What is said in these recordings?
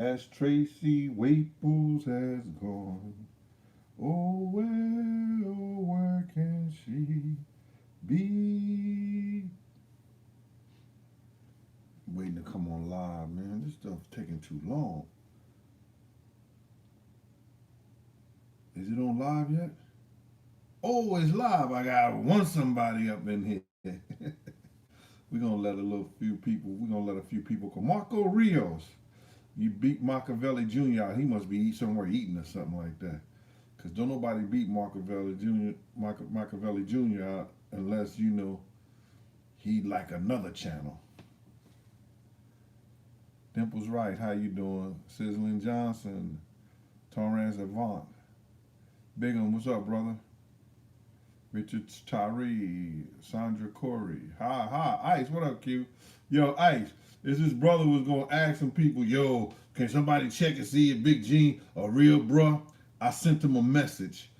As Tracey Waples has gone, oh, where can she be? Waiting to come on live, man. This stuff's taking too long. Is it on live yet? Oh, it's live. I got one somebody up in here. We're gonna let a little few people. We're gonna let a few people come. Marco Rios, you beat Machiavelli Jr. out. He must be somewhere eating or something like that. Cause don't nobody beat Machiavelli Jr. out unless you know he like another channel. Dimple's right. How you doing? Sizzling Johnson, Torrance Avant, Big one. What's up, brother? Richard Tyree, Sandra Corey. Hi, Ice. What up, Q? Yo, Ice. Is this brother was gonna ask some people, yo, can somebody check and see if Big Gene a real bruh? I sent him a message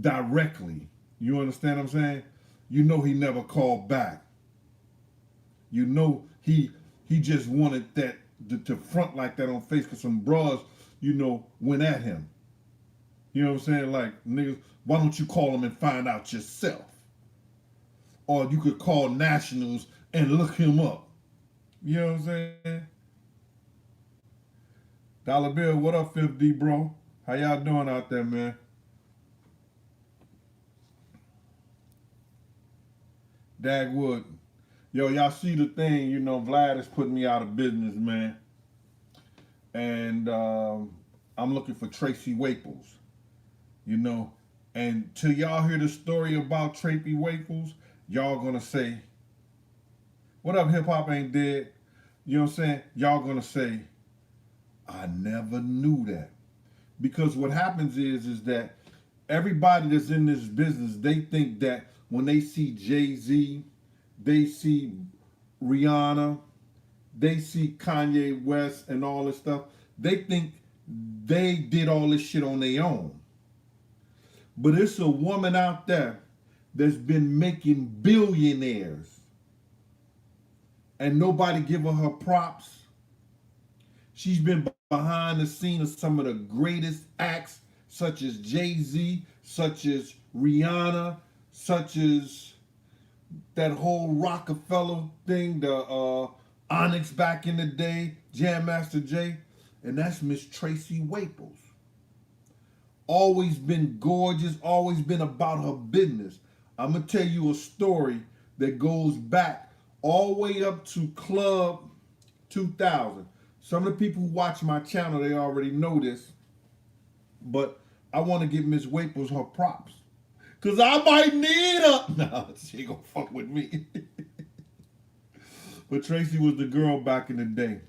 directly. You understand what I'm saying? You know he never called back. You know he just wanted that to front like that on face because some bras, went at him. You know what I'm saying? Like, niggas, why don't you call him and find out yourself? Or you could call Nationals and look him up. You know what I'm saying? Dollar Bill, what up, 50, bro? How y'all doing out there, man? Dagwood. Yo, y'all see the thing, Vlad is putting me out of business, man. And I'm looking for Tracey Waples, you know. And till y'all hear the story about Tracey Waples, y'all gonna say, what up, hip hop ain't dead? You know what I'm saying? Y'all gonna say, I never knew that. Because what happens is that everybody that's in this business, they think that when they see Jay-Z, they see Rihanna, they see Kanye West and all this stuff, they think they did all this shit on their own. But it's a woman out there that's been making billionaires and nobody giving her props. She's been behind the scenes of some of the greatest acts, such as Jay-Z, such as Rihanna, such as that whole Rockefeller thing, the Onyx back in the day, Jam Master Jay, and that's Miss Tracey Waples. Always been gorgeous, always been about her business. I'm gonna tell you a story that goes back all the way up to Club 2000. Some of the people who watch my channel, they already know this, but I want to give Miss Waples her props. Cause I might need her. Nah, she ain't gonna fuck with me. But Tracey was the girl back in the day,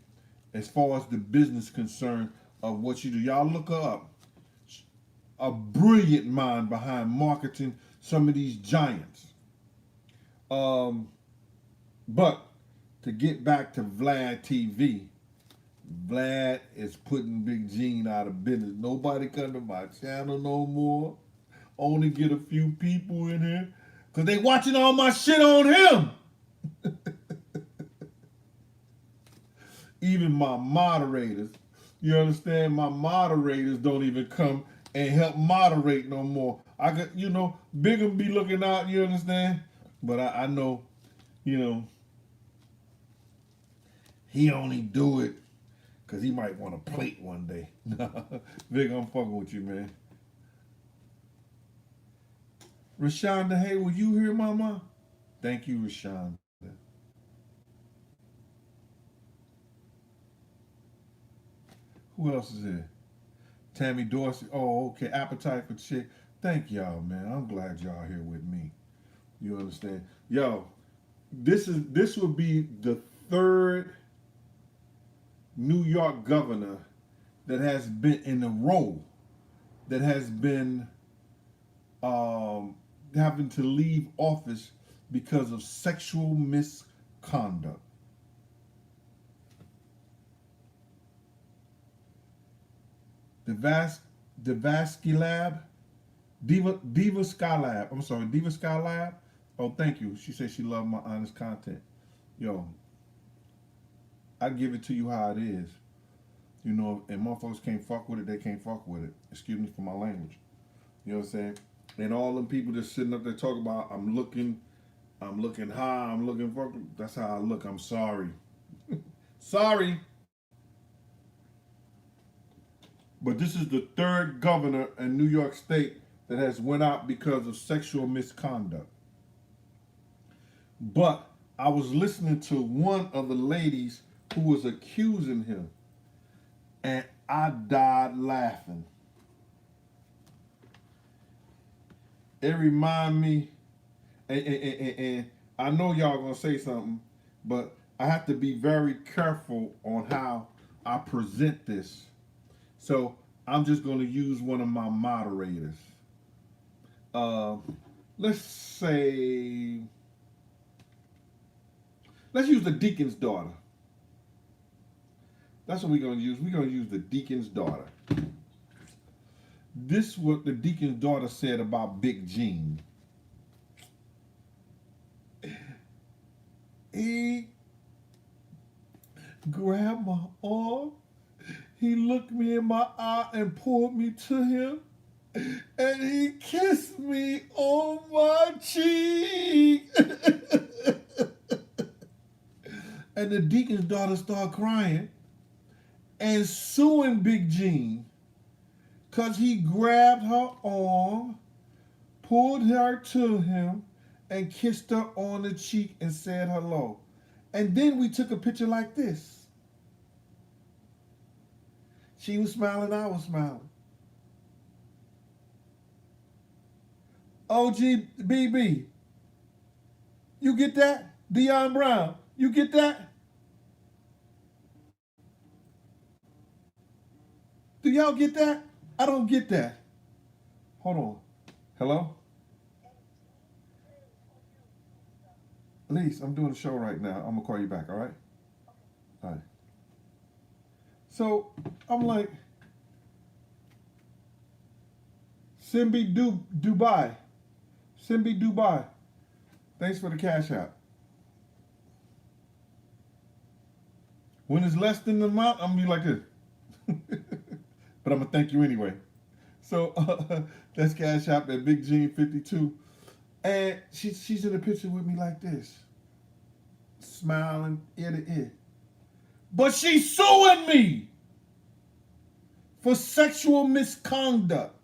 as far as the business concern of what she do. Y'all look her up. A brilliant mind behind marketing some of these giants. Um, but to get back to Vlad TV, Vlad is putting Big Gene out of business. Nobody come to my channel no more. Only get a few people in here because they watching all my shit on him. Even my moderators, you understand? My moderators don't even come and help moderate no more. I could, Big 'em be looking out, you understand? But I know, you know, he only do it because he might want a plate one day. Big, I'm fucking with you, man. Rashonda, hey, were you here, mama? Thank you, Rashonda. Who else is here? Tammy Dorsey. Oh, okay. Appetite for Chick. Thank y'all, man. I'm glad y'all here with me. You understand? Yo, this will be the third New York governor that has been in a row that has been having to leave office because of sexual misconduct. The Vasky Lab, Diva Skylab. I'm sorry, Diva Skylab. Oh, thank you. She said she loved my honest content. Yo, I give it to you how it is. You know, and motherfuckers can't fuck with it, they can't fuck with it. Excuse me for my language. You know what I'm saying? And all them people just sitting up there talking about I'm looking high, I'm looking fucking. That's how I look. I'm sorry. Sorry. But this is the third governor in New York State that has went out because of sexual misconduct. But I was listening to one of the ladies who was accusing him, and I died laughing. It reminded me, and I know y'all gonna say something, but I have to be very careful on how I present this. So I'm just gonna use one of my moderators. Uh, let's say, let's use the deacon's daughter. That's what we're gonna use. We're gonna use the deacon's daughter. This is what the deacon's daughter said about Big Gene. He grabbed my arm. He looked me in my eye and pulled me to him. And he kissed me on my cheek. And the deacon's daughter started crying and suing Big Gene because he grabbed her arm, pulled her to him, and kissed her on the cheek and said hello. And then we took a picture like this. She was smiling, I was smiling. OGBB, you get that? Dion Brown, you get that? Do y'all get that? I don't get that. Hold on. Hello? Elise, I'm doing a show right now. I'm going to call you back, all right? All right. So I'm like, Simbi Dubai. Simbi Dubai. Thanks for the cash out. When it's less than the amount, I'm going to be like this. But I'm going to thank you anyway. So that's cash out at Big Gene 52. And she's in the picture with me like this. Smiling ear to ear. But she's suing me for sexual misconduct.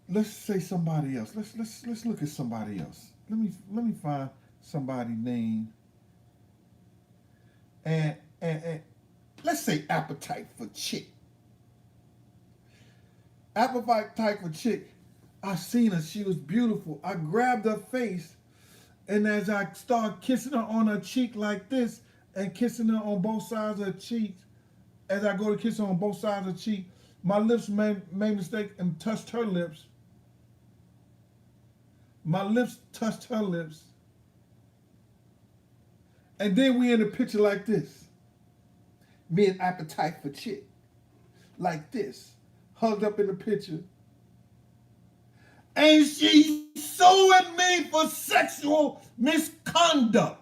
Let's say somebody else. Let's look at somebody else. Let me find somebody name. And let's say appetite for chick. Appetite for chick. I seen her. She was beautiful. I grabbed her face, and as I started kissing her on her cheek like this, and kissing her on both sides of her cheeks, as I go to kiss her on both sides of her cheek, my lips made mistake and touched her lips. My lips touched her lips. And then we in a picture like this. Me and appetite for chick. Like this. Hugged up in the picture. And she's suing me for sexual misconduct.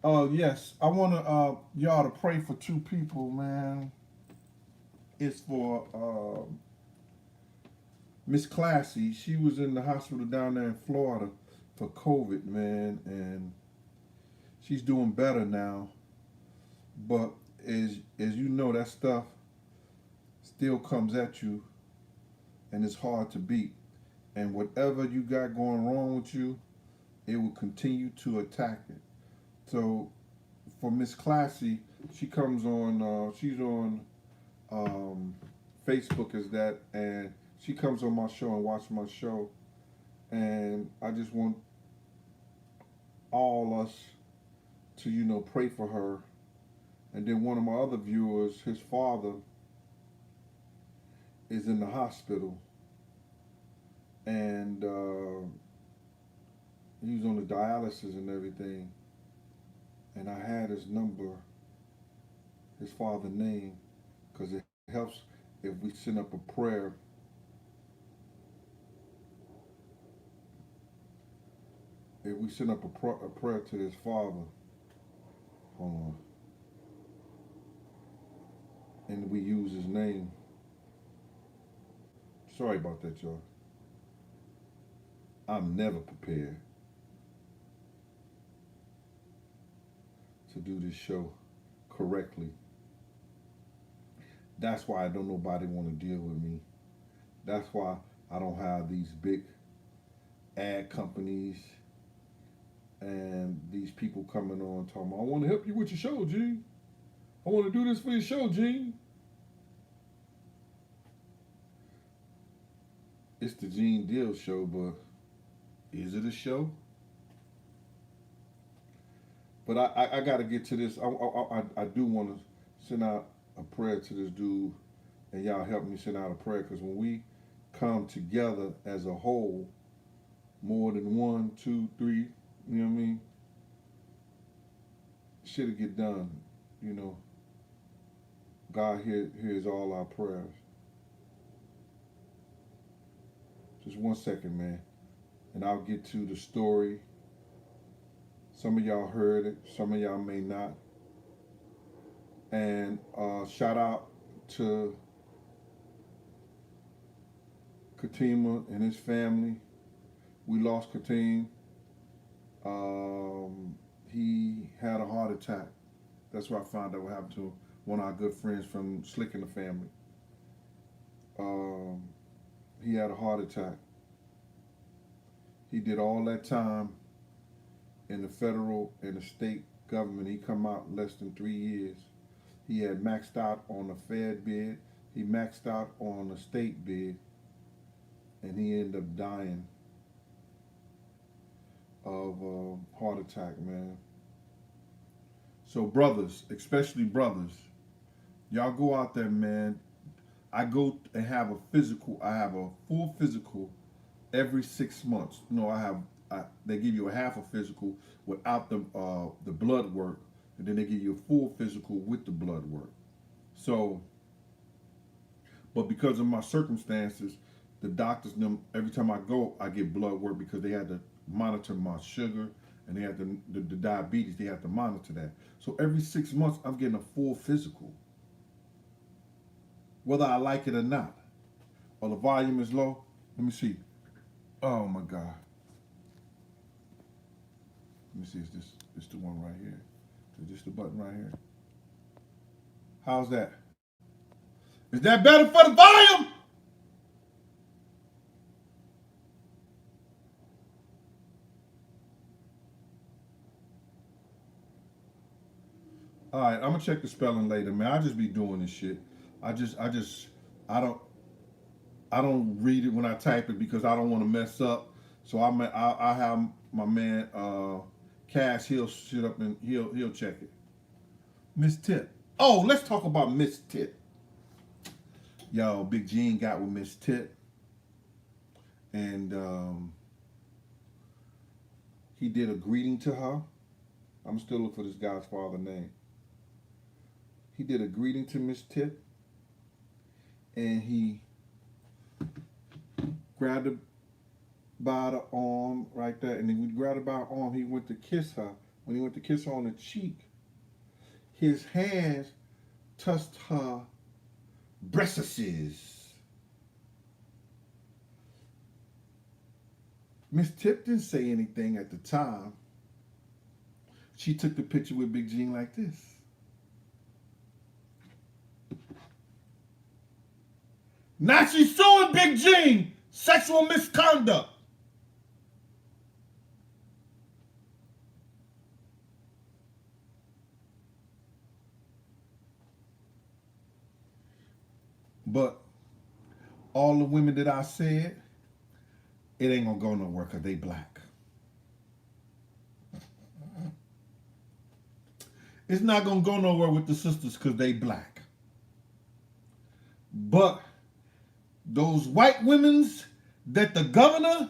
Yes, I want to y'all to pray for two people, man. It's for Miss Classy. She was in the hospital down there in Florida for COVID, man, and she's doing better now. But as you know, that stuff still comes at you, and it's hard to beat. And whatever you got going wrong with you, it will continue to attack it. So for Miss Classy, she comes on. She's on Facebook as that, and she comes on my show and watch my show. And I just want all us to pray for her. And then one of my other viewers, his father is in the hospital, and he's on the dialysis and everything. And I had his number, his father's name, because it helps if we send up a prayer if we send up a prayer to this father, hold on, and we use his name. Sorry about that, y'all. I'm never prepared to do this show correctly. That's why I don't nobody want to deal with me. That's why I don't have these big ad companies and these people coming on talking, I want to help you with your show, Gene. I want to do this for your show, Gene. It's the Gene Deal show, but is it a show? But I got to get to this. I do want to send out a prayer to this dude, and y'all help me send out a prayer, because when we come together as a whole, more than 1, 2, 3, you know what I mean? Shit'll get done, you know. God hears all our prayers. Just 1 second, man, and I'll get to the story. Some of y'all heard it, some of y'all may not. And shout out to Katima and his family. We lost Katim. He had a heart attack. That's what I found out what happened to one of our good friends from Slick and the family. He had a heart attack. He did all that time in the federal and the state government. He come out less than 3 years. He had maxed out on the Fed bid. He maxed out on the state bid. And he ended up dying of a heart attack, man. So brothers, especially brothers, y'all go out there, man. I go and have a physical. I have a full physical every 6 months. No, they give you a half a physical without the blood work, and then they give you a full physical with the blood work. So, but because of my circumstances, the doctors, every time I go, I get blood work, because they had to monitor my sugar, and they had the diabetes, they have to monitor that. So every 6 months, I'm getting a full physical, whether I like it or not. Or the volume is low. Let me see. Oh my God. Let me see, is this the one right here? Is this the button right here? How's that? Is that better for the volume? All right, I'm gonna check the spelling later, man. I just be doing this shit. I don't read it when I type it, because I don't want to mess up. So I have my man Cash. He'll sit up and he'll check it. Miss Tip. Oh, let's talk about Miss Tip. Yo, Big Gene got with Miss Tip, and he did a greeting to her. I'm still looking for this guy's father name. He did a greeting to Miss Tip, and he grabbed her by the arm right there, and then when he grabbed her by the arm, he went to kiss her. When he went to kiss her on the cheek, his hands touched her breasts. Miss Tip didn't say anything at the time. She took the picture with Big Gene like this. Now she's suing Big Gene, sexual misconduct. But all the women that I said, it ain't gonna go nowhere, because they black. It's not gonna go nowhere with the sisters, because they black. But those white women's that the governor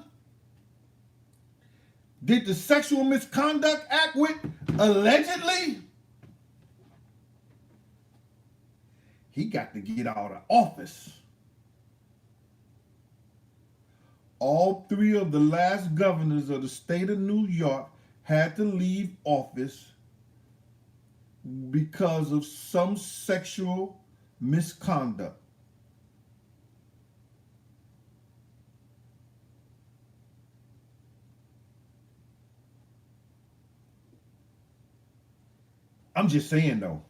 did the sexual misconduct act with, allegedly, he got to get out of office. All three of the last governors of the state of New York had to leave office because of some sexual misconduct. I'm just saying though,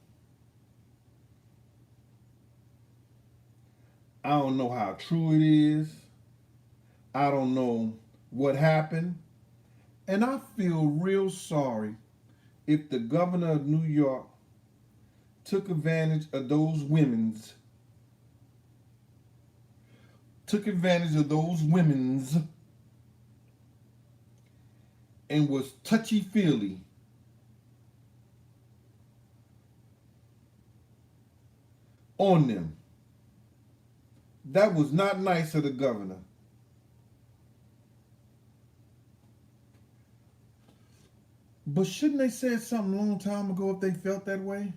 I don't know how true it is. I don't know what happened. And I feel real sorry if the governor of New York took advantage of those women's and was touchy-feely on them. That was not nice of the governor. But shouldn't they said something a long time ago if they felt that way?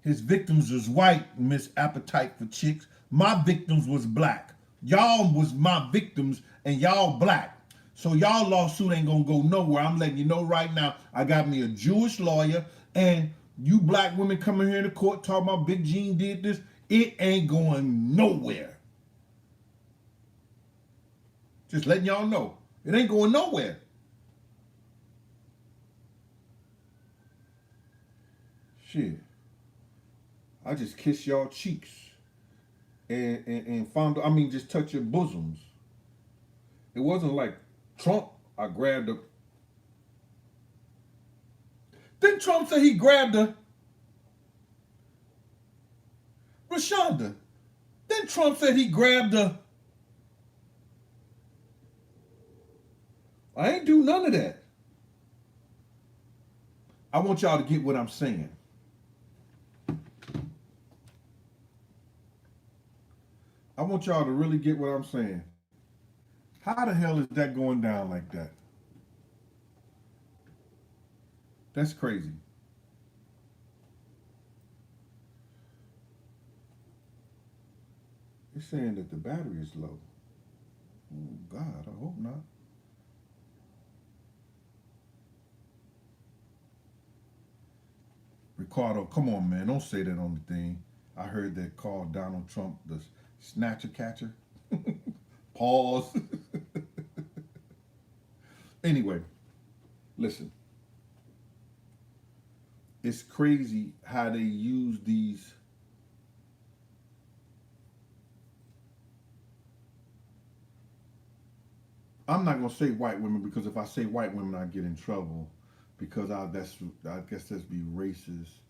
His victims was white, Miss Appetite for Chicks. My victims was black. Y'all was my victims and y'all black. So y'all lawsuit ain't gonna go nowhere. I'm letting you know right now. I got me a Jewish lawyer, and you black women coming here to court talking about Big Gene did this. It ain't going nowhere. Just letting y'all know. It ain't going nowhere. Shit. I just kiss y'all cheeks and found, I mean, just touch your bosoms. It wasn't like Trump, I grabbed her. Didn't Trump say he grabbed her? Rashonda. Then Trump said he grabbed her. I ain't do none of that. I want y'all to get what I'm saying. I want y'all to really get what I'm saying. How the hell is that going down like that? That's crazy. It's saying that the battery is low. Oh, God, I hope not. Ricardo, come on, man. Don't say that on the thing. I heard that called Donald Trump the snatcher catcher. Pause. Anyway, listen. It's crazy how they use these. I'm not gonna say white women because if I say white women, I get in trouble because I guess that's be racist,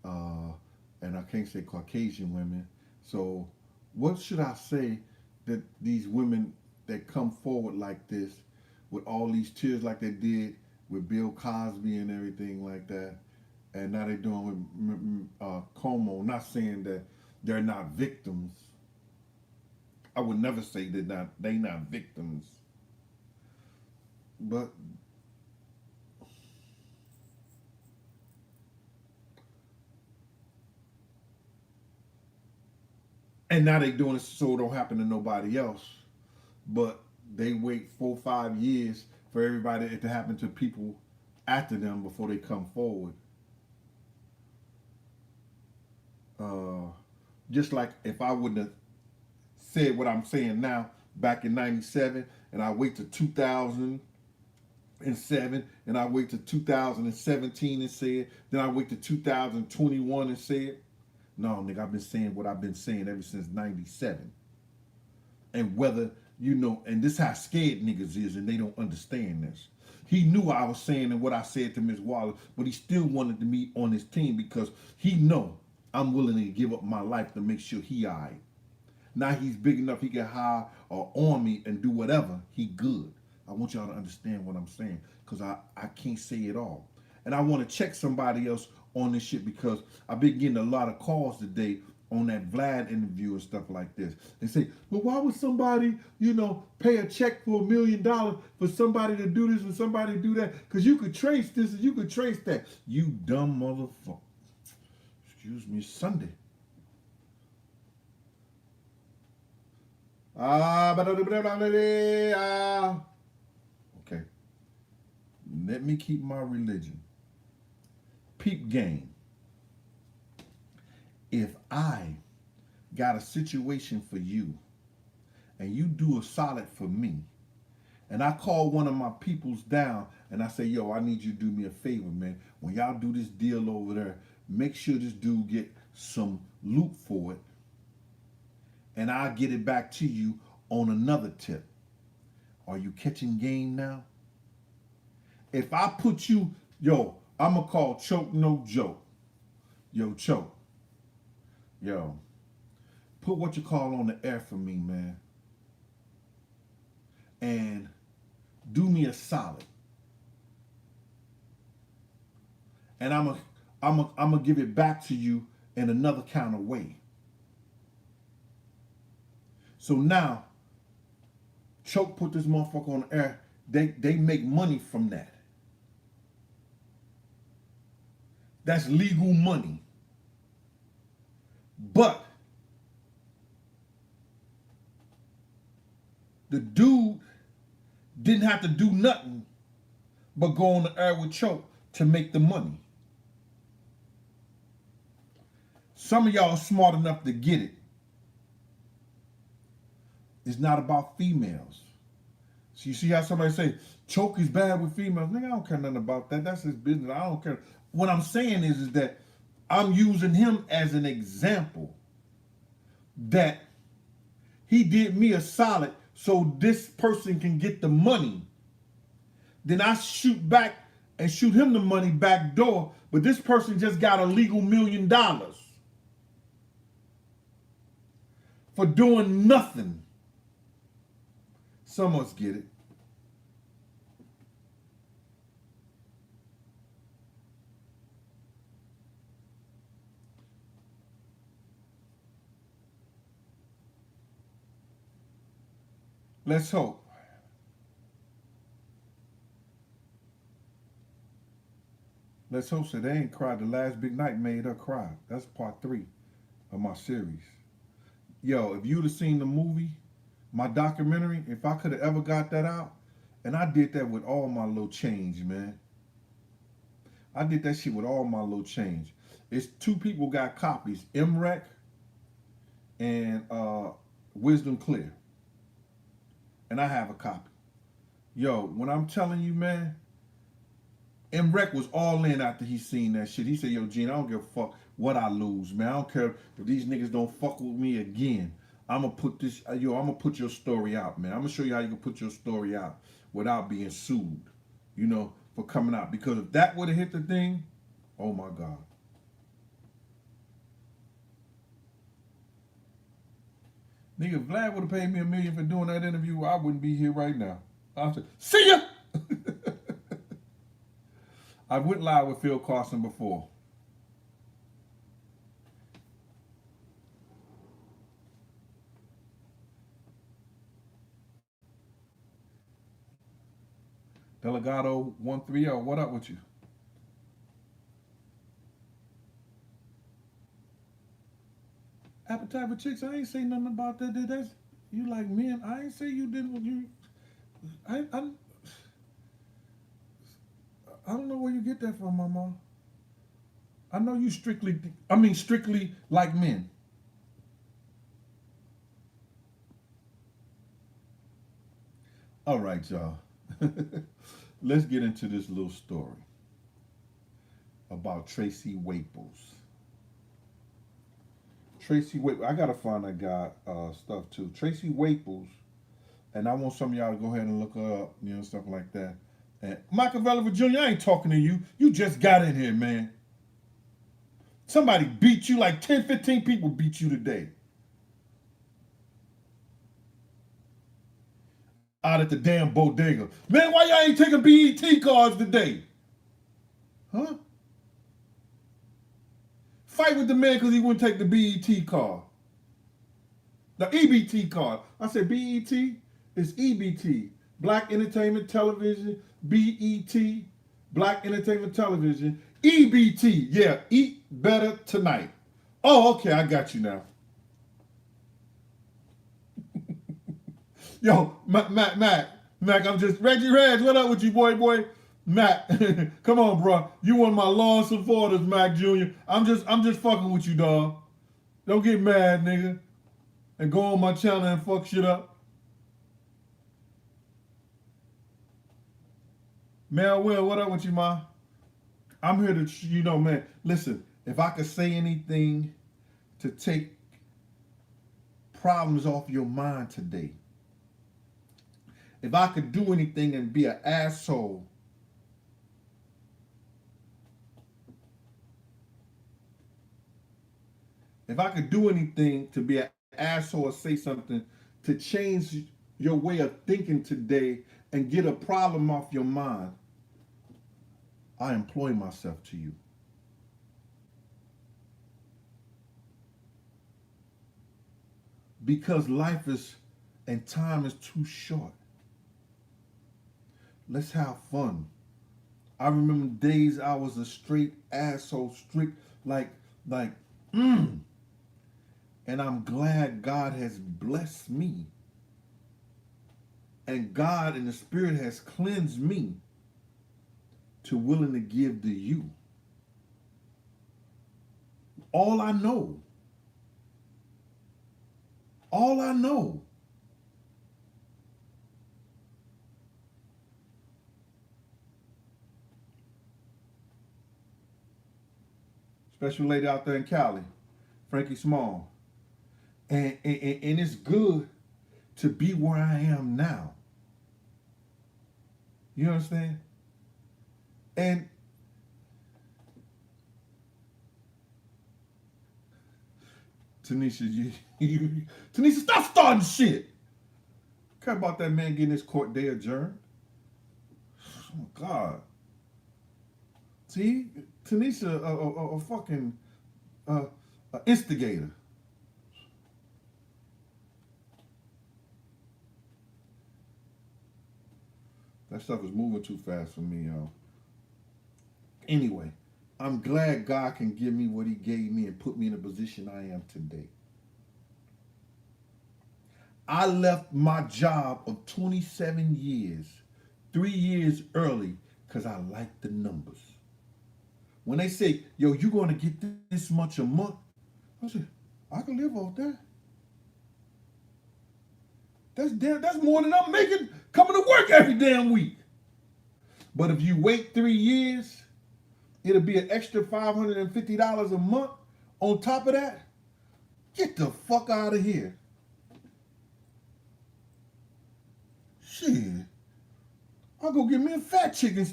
and I can't say Caucasian women. So, what should I say that these women that come forward like this with all these tears like they did with Bill Cosby and everything like that, and now they're doing with Como? Not saying that they're not victims. I would never say they not victims, but and now they doing it so it don't happen to nobody else. But they wait 4 or 5 years for everybody to happen to people after them before they come forward. Uh, just like if I wouldn't have said what I'm saying now back in '97, and I wait to 2007, and I wait to 2017 and say it, then I wait to 2021 and say it. No, nigga, I've been saying what I've been saying ever since '97. And whether, and this how scared niggas is, and they don't understand this. He knew what I was saying and what I said to Ms. Wallace, but he still wanted to be on his team because he know I'm willing to give up my life to make sure he all right. Now he's big enough he can hire or arm me and do whatever. He good. I want y'all to understand what I'm saying because I can't say it all. And I want to check somebody else on this shit because I've been getting a lot of calls today on that Vlad interview and stuff like this. They say, well, why would somebody, pay a check for $1 million for somebody to do this and somebody to do that? Because you could trace this and you could trace that. You dumb motherfucker. Excuse me, Sunday. Okay. Let me keep my religion. Peep game. If I got a situation for you and you do a solid for me, and I call one of my peoples down and I say, yo, I need you to do me a favor, man. When y'all do this deal over there, make sure this dude get some loot for it, and I'll get it back to you on another tip. Are you catching game now? If I put you, yo, I'ma call Choke no joke. Yo, Choke. Yo, put what you call on the air for me, man. And do me a solid. And I'm give it back to you in another kind of way. So now, Choke put this motherfucker on the air. They make money from that. That's legal money. But the dude didn't have to do nothing but go on the air with Choke to make the money. Some of y'all are smart enough to get it. It's not about females. So you see how somebody say, Choke is bad with females. Nigga, I don't care nothing about that. That's his business. I don't care. What I'm saying is that I'm using him as an example that he did me a solid so this person can get the money. Then I shoot back and shoot him the money back door, but this person just got a legal $1 million for doing nothing. Some of us get it. Let's hope. Let's hope so. They ain't cried. The Last Big Night made her cry. That's part 3 of my series. Yo, if you'd have seen the movie, my documentary, if I could have ever got that out, and I did that with all my little change, man. I did that shit with all my little change. It's 2 people got copies, MREC and Wisdom Clear. And I have a copy. Yo, when I'm telling you, man, MREC was all in after he seen that shit. He said, yo, Gene, I don't give a fuck what I lose, man. I don't care if these niggas don't fuck with me again. I'm gonna put this, I'm gonna put your story out, man. I'm gonna show you how you can put your story out without being sued, you know, for coming out. Because if that would have hit the thing, oh my God. Nigga, if Vlad would have paid me $1 million for doing that interview, I wouldn't be here right now. I'd say, see ya! I went live with Phil Carson before. Delegado 130, what up with you? Appetite for chicks, I ain't say nothing about that. That's, you like men. I ain't say you didn't. I don't know where you get that from, Mama. I know you strictly like men. All right, y'all. Let's get into this little story about Tracey Waples. Tracey Waples, I gotta find that guy stuff too. Tracey Waples, and I want some of y'all to go ahead and look her up, you know, stuff like that. And Machiavelli Jr., I ain't talking to you. You just got in here, man. Somebody beat you, like 10, 15 people beat you today. Out at the damn bodega. Man, why y'all ain't taking BET cards today? Huh? Fight with the man because he wouldn't take the BET card. The EBT card. I said BET is EBT. Black Entertainment Television. BET. Black Entertainment Television. EBT. Yeah, Eat Better Tonight. Oh, okay, I got you now. Yo, Mac, I'm just Reggie Reg. What up with you, boy? Mac, come on, bro. You one of my long supporters, Mac Jr. I'm just fucking with you, dog. Don't get mad, nigga, and go on my channel and fuck shit up. Mel Will, what up with you, ma? I'm here to, man. Listen, if I could say anything to take problems off your mind today, if I could do anything and be an asshole, if I could do anything to be an asshole or say something to change your way of thinking today and get a problem off your mind, I employ myself to you. Because life is and time is too short. Let's have fun. I remember days I was a straight asshole, strict, like, mm. And I'm glad God has blessed me. And God and the Spirit has cleansed me to willing to give to you. All I know. All I know. Special lady out there in Cali, Frankie Small. And it's good to be where I am now. You understand? And Tanisha, Tanisha, stop starting shit. Care about that man getting his court day adjourned? Oh my God. See, Tanisha, a fucking instigator. That stuff is moving too fast for me, y'all. Anyway, I'm glad God can give me what He gave me and put me in the position I am today. I left my job of 27 years, 3 years early, because I liked the numbers. When they say, yo, you're going to get this much a month, I said, I can live off that. That's more than I'm making coming to work every damn week. But if you wait 3 years, it'll be an extra $550 a month on top of that. Get the fuck out of here. Shit. I'll go get me a fat chicken.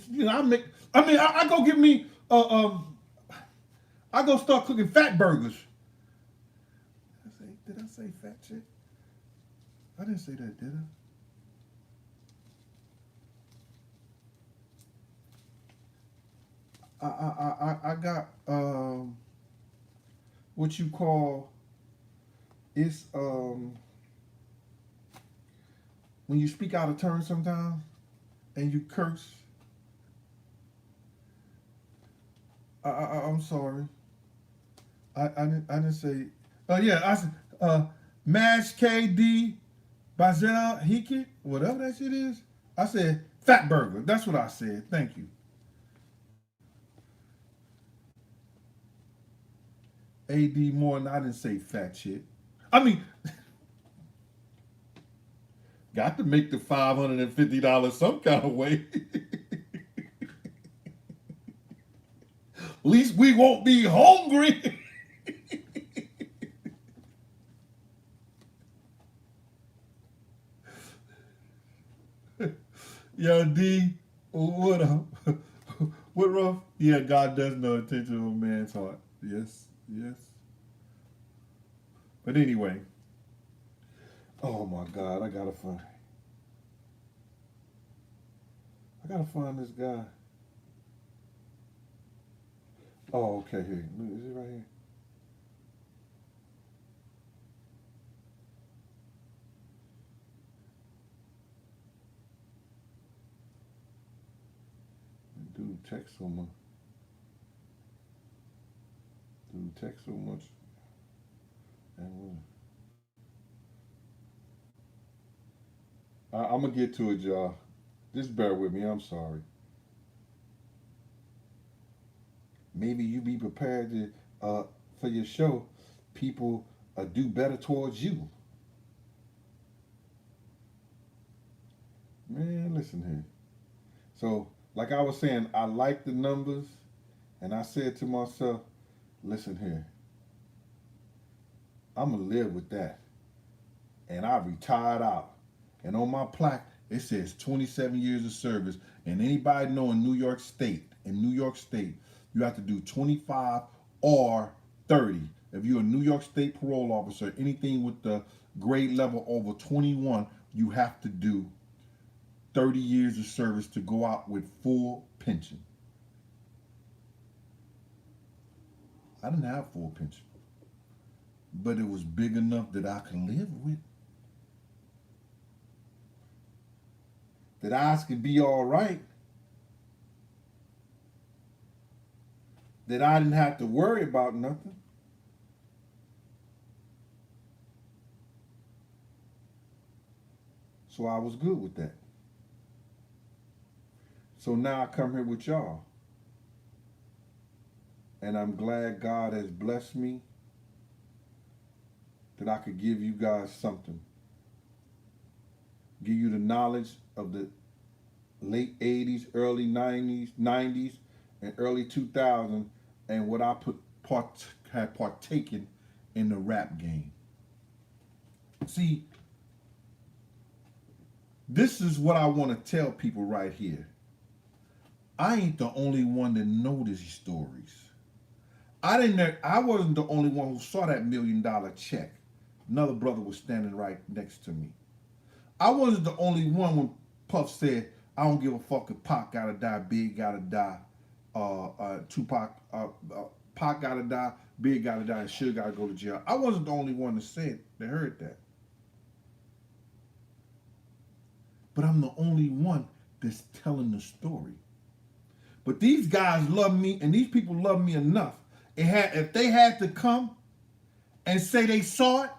I go get me I go start cooking fat burgers. Did I say fat chick? I didn't say that, did I? I got what you call it's when you speak out of turn sometimes and you curse. I'm sorry. I didn't say. Yeah, I said Mash KD Bazel Hiki, whatever that shit is. I said fat burger. That's what I said. Thank you. AD Morton, I didn't say fat shit. I mean, got to make the $550 some kind of way. At least we won't be hungry. Yo, D, what up? What rough? Yeah, God does know attention to a man's heart. Yes, yes. But anyway, oh my God, I gotta find this guy. Oh, okay, here. Is it right here? Dude text so much. Dude text so much. And I'm gonna get to it, y'all. Just bear with me. I'm sorry. Maybe you be prepared to for your show. People do better towards you. Man, listen here. So, like I was saying, I like the numbers, and I said to myself, listen here, I'm gonna live with that. And I retired out. And on my plaque, it says 27 years of service. And anybody know in New York State, you have to do 25 or 30. If you're a New York State parole officer, anything with the grade level over 21, you have to do 30 years of service to go out with full pension. I didn't have full pension, but it was big enough that I could live with. That eyes could be all right. That I didn't have to worry about nothing. So I was good with that. So now I come here with y'all. And I'm glad God has blessed me that I could give you guys something. Give you the knowledge of the late 80s, early 90s, and early 2000s, and what I had partaken in the rap game. See, this is what I want to tell people right here. I ain't the only one that know these stories. I wasn't the only one who saw that $1 million check. Another brother was standing right next to me. I wasn't the only one when Puff said, I don't give a fuck if Pac gotta die, Big gotta die, Tupac, Pac gotta die, Big gotta die, and Suge gotta go to jail. I wasn't the only one that heard that. But I'm the only one that's telling the story. But these guys love me, and these people love me enough. If they had to come and say they saw it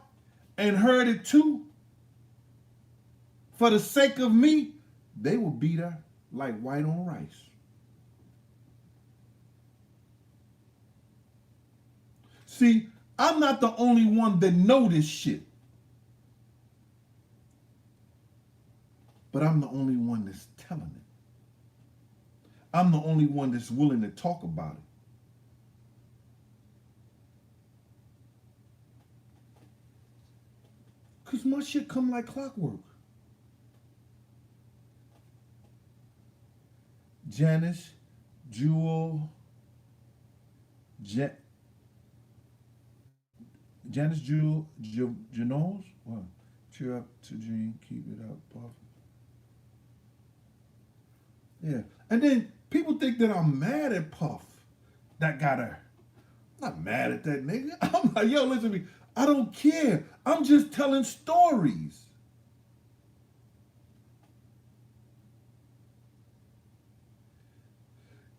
and heard it too, for the sake of me, they would be there like white on rice. See, I'm not the only one that know this shit. But I'm the only one that's telling it. I'm the only one that's willing to talk about it. Because my shit come like clockwork. Janice, Jewel, Janice, Jewel, Janoz? What? Cheer up to Gene, keep it up, Puff. Yeah. And then people think that I'm mad at Puff. That got her. I'm not mad at that nigga. I'm like, yo, listen to me. I don't care. I'm just telling stories.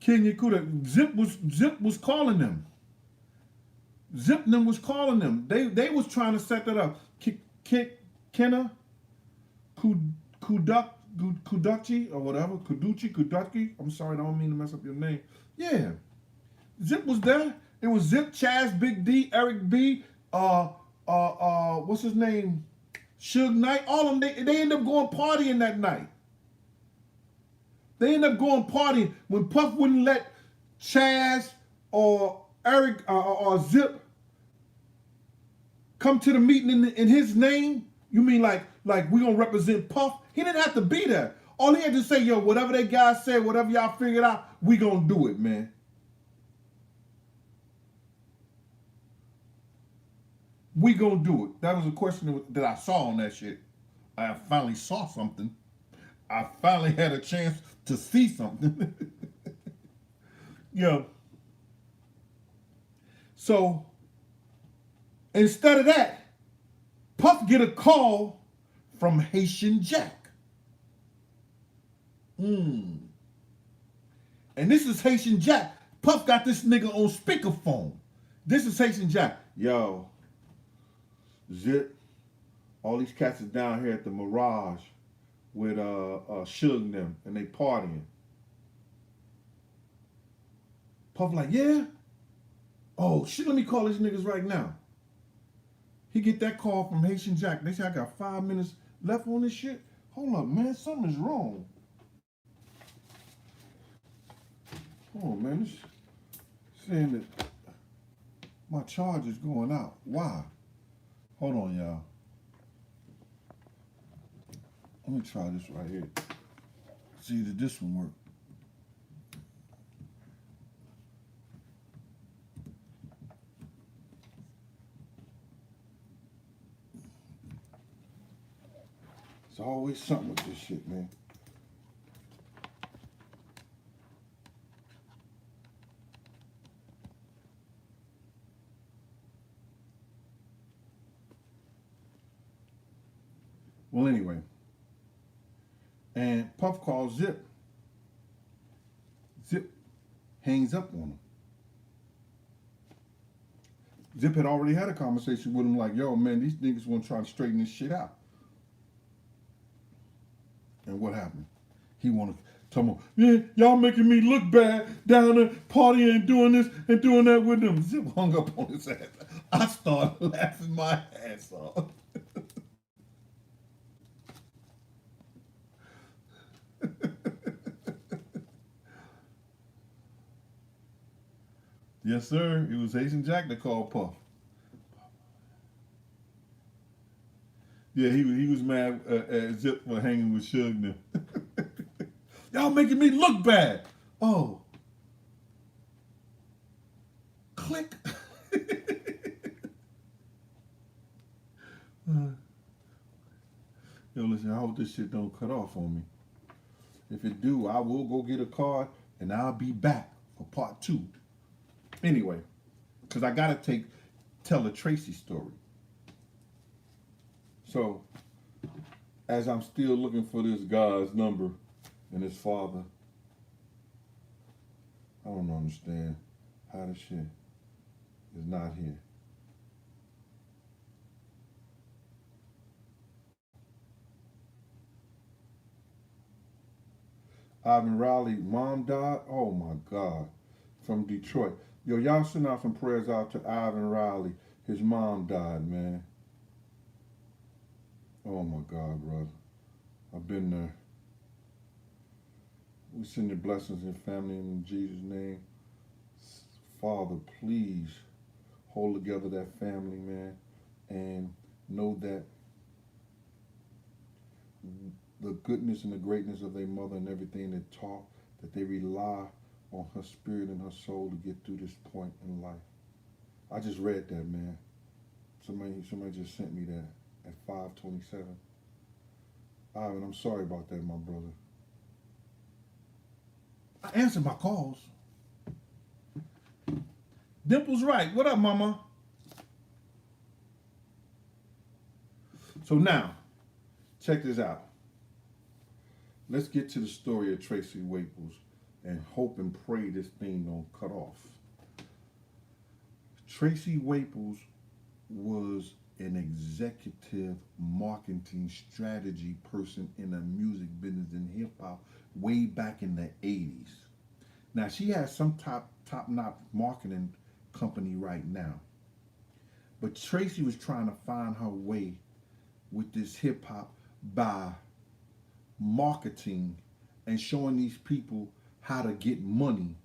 Kenya Kuda, Zip was calling them. Zip them was calling them. They was trying to set that up. Kenna Kuduchi or whatever. Kuduchi. I'm sorry, I don't mean to mess up your name. Yeah. Zip was there. It was Zip, Chaz, Big D, Eric B, what's his name? Suge Knight. All of them, they ended up going partying that night. They ended up going partying when Puff wouldn't let Chaz or Eric or Zip come to the meeting in his name. You mean like we gonna represent Puff? He didn't have to be there. All he had to say, yo, whatever that guy said, whatever y'all figured out, we gonna do it, man. We gonna do it. That was a question that I saw on that shit. I finally saw something. I finally had a chance to see something. Yo. So, instead of that, Puff get a call from Haitian Jack. And this is Haitian Jack. Puff got this nigga on speakerphone. This is Haitian Jack. Yo, Zip, all these cats is down here at the Mirage with Suge and them, and they partying. Puff like, yeah? Oh, shit, let me call these niggas right now. He get that call from Haitian Jack. They say, I got 5 minutes left on this shit. Hold up, man, something's wrong. Hold on, man, this saying that my charge is going out. Why? Hold on, y'all. Let me try this right here. See if this one work. There's always something with this shit, man. Well, anyway. And Puff calls Zip. Zip hangs up on him. Zip had already had a conversation with him like, yo, man, these niggas want to try to straighten this shit out. And what happened? He want to tell him, yeah, y'all making me look bad down there partying and doing this and doing that with them. Zip hung up on his ass. I started laughing my ass off. Yes, sir. It was Haitian Jack that called Puff. Yeah, he was mad at Zip for hanging with Suge now. Y'all making me look bad. Oh. Click. Yo, listen, I hope this shit don't cut off on me. If it do, I will go get a card and I'll be back for part 2. Anyway, because I got to tell a Tracey story. So, as I'm still looking for this guy's number and his father, I don't understand how this shit is not here. Ivan Riley, mom died? Oh my God. From Detroit. Yo, y'all send out some prayers out to Ivan Riley. His mom died, man. Oh my God, brother. I've been there. We send your blessings and family in Jesus' name. Father, please hold together that family, man, and know that the goodness and the greatness of their mother and everything they taught, that they rely on her spirit and her soul to get through this point in life. I just read that, man. Somebody just sent me that at 5:27. Ivan, I'm sorry about that, my brother. I answer my calls. Dimple's right. What up, mama? So now, check this out. Let's get to the story of Tracey Waples and hope and pray this thing don't cut off. Tracey Waples was an executive marketing strategy person in the music business in hip hop way back in the 80s. Now she has some top-notch marketing company right now. But Tracey was trying to find her way with this hip hop by marketing and showing these people how to get money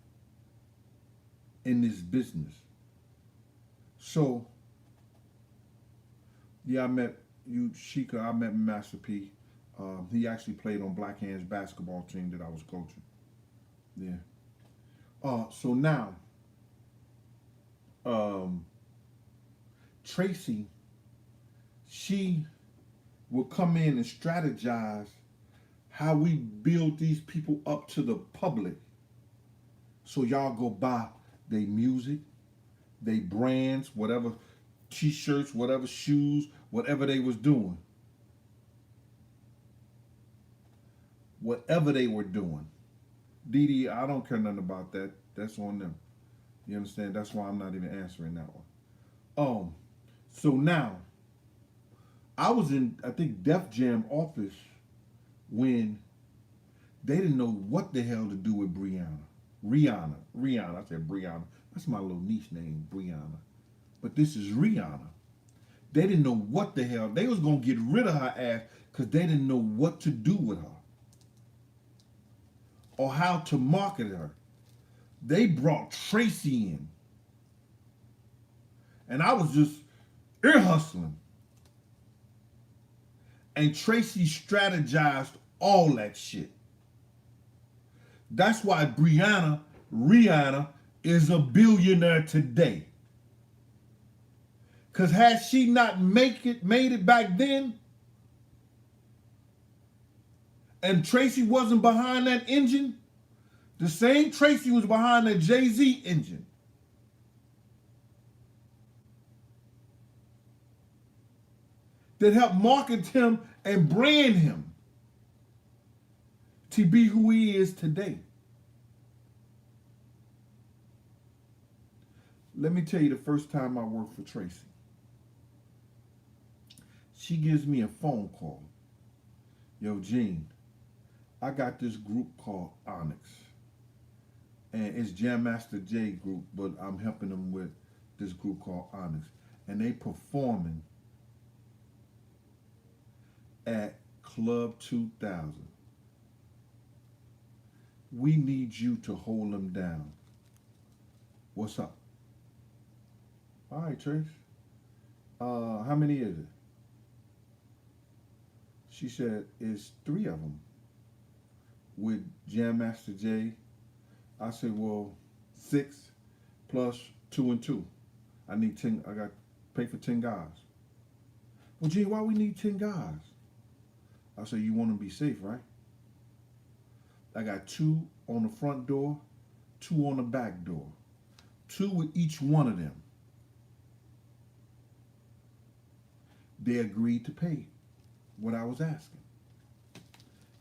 in this business. So, yeah, I met you, Sheikah. I met Master P. He actually played on Black Hands basketball team that I was coaching. Yeah. So now, Tracey, she will come in and strategize how we build these people up to the public. So y'all go buy their music, their brands, whatever t-shirts, whatever shoes, whatever they was doing. Whatever they were doing. Dee, I don't care nothing about that. That's on them. You understand? That's why I'm not even answering that one. So now, I was in, I think, Def Jam office when they didn't know what the hell to do with Rihanna. I said Brianna. That's my little niece name, Brianna. But this is Rihanna. They didn't know what the hell. They was going to get rid of her ass because they didn't know what to do with her or how to market her. They brought Tracey in. And I was just ear hustling. And Tracey strategized all that shit. That's why Rihanna, is a billionaire today. Because had she not made it back then, and Tracey wasn't behind that engine, the same Tracey was behind that Jay-Z engine. That helped market him and brand him to be who he is today. Let me tell you the first time I worked for Tracey. She gives me a phone call. Yo, Gene, I got this group called Onyx. And it's Jam Master J group, but I'm helping them with this group called Onyx. And they performing at Club 2000. We need you to hold them down. What's up? All right, Trace. How many is it? She said, it's 3 of them with Jam Master J. I said, well, 6 plus 2 and 2. I need 10. I got to pay for 10 guys. Well, Gene, why we need 10 guys? I said, you want to be safe, right? I got 2 on the front door, 2 on the back door, 2 with each one of them. They agreed to pay what I was asking.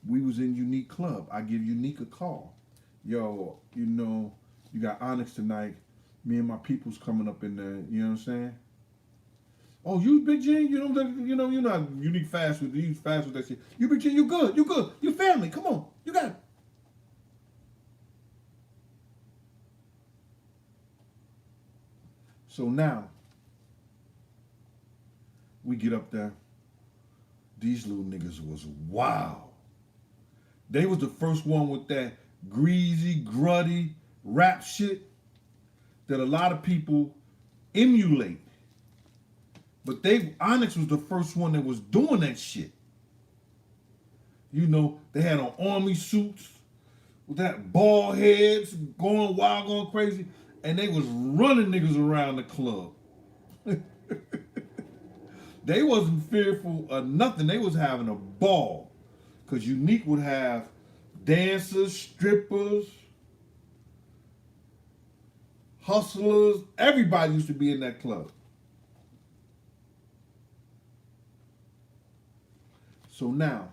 We was in Unique Club. I give Unique a call. Yo, you got Onyx tonight. Me and my people's coming up in there. You know what I'm saying? Oh, you Big G? You're not Unique fast with that shit. You Big G, you good. You family. Come on. You got it. So now, we get up there. These little niggas was wow. They was the first one with that greasy, gruddy rap shit that a lot of people emulate. But Onyx was the first one that was doing that shit. They had on army suits with that bald heads, going wild, going crazy, and they was running niggas around the club. They wasn't fearful of nothing. They was having a ball. Because Unique would have dancers, strippers, hustlers. Everybody used to be in that club. So now,